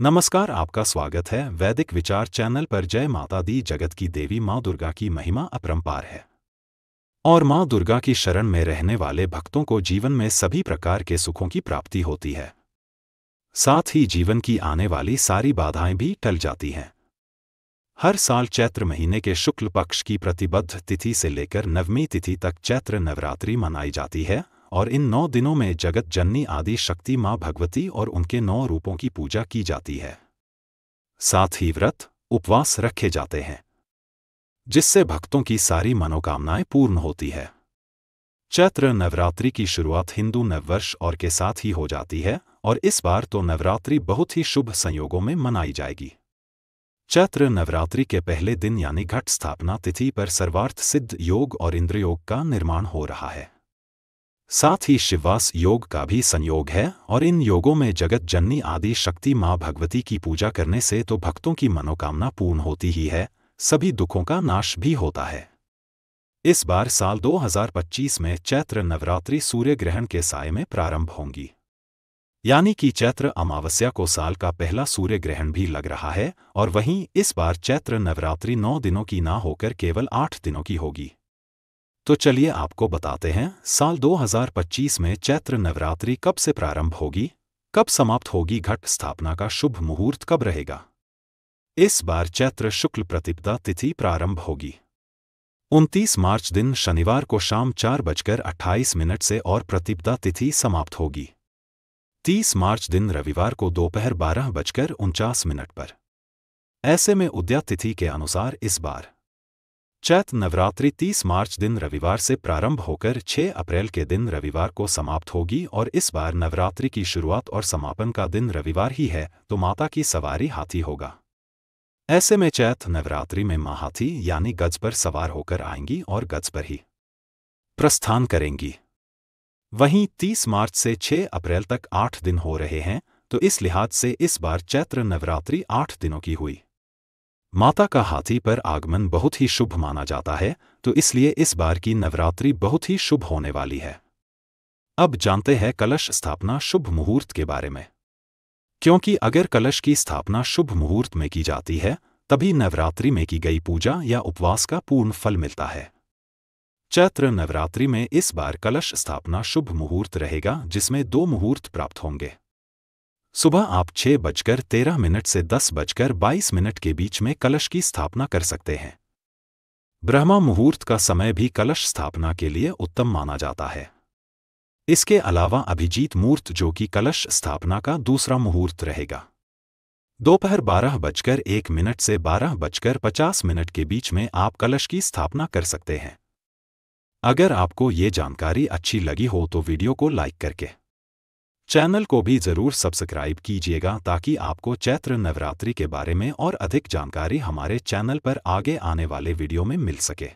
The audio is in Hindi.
नमस्कार, आपका स्वागत है वैदिक विचार चैनल पर। जय माता दी। जगत की देवी माँ दुर्गा की महिमा अपरंपार है और माँ दुर्गा की शरण में रहने वाले भक्तों को जीवन में सभी प्रकार के सुखों की प्राप्ति होती है। साथ ही जीवन की आने वाली सारी बाधाएं भी टल जाती हैं। हर साल चैत्र महीने के शुक्ल पक्ष की प्रतिबद्ध तिथि से लेकर नवमी तिथि तक चैत्र नवरात्रि मनाई जाती है और इन 9 दिनों में जगत जननी आदि शक्ति माँ भगवती और उनके 9 रूपों की पूजा की जाती है। साथ ही व्रत उपवास रखे जाते हैं, जिससे भक्तों की सारी मनोकामनाएं पूर्ण होती है। चैत्र नवरात्रि की शुरुआत हिंदू नववर्ष और के साथ ही हो जाती है और इस बार तो नवरात्रि बहुत ही शुभ संयोगों में मनाई जाएगी। चैत्र नवरात्रि के पहले दिन यानी घट स्थापना तिथि पर सर्वार्थ सिद्ध योग और इंद्रयोग का निर्माण हो रहा है। साथ ही शिववास योग का भी संयोग है और इन योगों में जगत जननी आदि शक्ति माँ भगवती की पूजा करने से तो भक्तों की मनोकामना पूर्ण होती ही है, सभी दुखों का नाश भी होता है। इस बार साल 2025 में चैत्र नवरात्रि सूर्य ग्रहण के साये में प्रारंभ होंगी, यानी कि चैत्र अमावस्या को साल का पहला सूर्य ग्रहण भी लग रहा है। और वहीं इस बार चैत्र नवरात्रि 9 दिनों की ना होकर केवल 8 दिनों की होगी। तो चलिए आपको बताते हैं साल 2025 में चैत्र नवरात्रि कब से प्रारंभ होगी, कब समाप्त होगी, घट स्थापना का शुभ मुहूर्त कब रहेगा। इस बार चैत्र शुक्ल प्रतिपदा तिथि प्रारंभ होगी 29 मार्च दिन शनिवार को शाम 4:28 से और प्रतिपदा तिथि समाप्त होगी 30 मार्च दिन रविवार को दोपहर 12:49 पर। ऐसे में उदया तिथि के अनुसार इस बार चैत्र नवरात्रि 30 मार्च दिन रविवार से प्रारंभ होकर 6 अप्रैल के दिन रविवार को समाप्त होगी और इस बार नवरात्रि की शुरुआत और समापन का दिन रविवार ही है, तो माता की सवारी हाथी होगा। ऐसे में चैत्र नवरात्रि में माँ हाथी यानी गज पर सवार होकर आएंगी और गज पर ही प्रस्थान करेंगी। वहीं 30 मार्च से 6 अप्रैल तक 8 दिन हो रहे हैं, तो इस लिहाज से इस बार चैत्र नवरात्रि 8 दिनों की हुई। माता का हाथी पर आगमन बहुत ही शुभ माना जाता है, तो इसलिए इस बार की नवरात्रि बहुत ही शुभ होने वाली है। अब जानते हैं कलश स्थापना शुभ मुहूर्त के बारे में, क्योंकि अगर कलश की स्थापना शुभ मुहूर्त में की जाती है तभी नवरात्रि में की गई पूजा या उपवास का पूर्ण फल मिलता है। चैत्र नवरात्रि में इस बार कलश स्थापना शुभ मुहूर्त रहेगा, जिसमें 2 मुहूर्त प्राप्त होंगे। सुबह आप 6:13 से 10:22 के बीच में कलश की स्थापना कर सकते हैं। ब्रह्मा मुहूर्त का समय भी कलश स्थापना के लिए उत्तम माना जाता है। इसके अलावा अभिजीत मुहूर्त जो कि कलश स्थापना का दूसरा मुहूर्त रहेगा, दोपहर 12:01 से 12:50 के बीच में आप कलश की स्थापना कर सकते हैं। अगर आपको ये जानकारी अच्छी लगी हो तो वीडियो को लाइक करके चैनल को भी जरूर सब्सक्राइब कीजिएगा, ताकि आपको चैत्र नवरात्रि के बारे में और अधिक जानकारी हमारे चैनल पर आगे आने वाले वीडियो में मिल सके।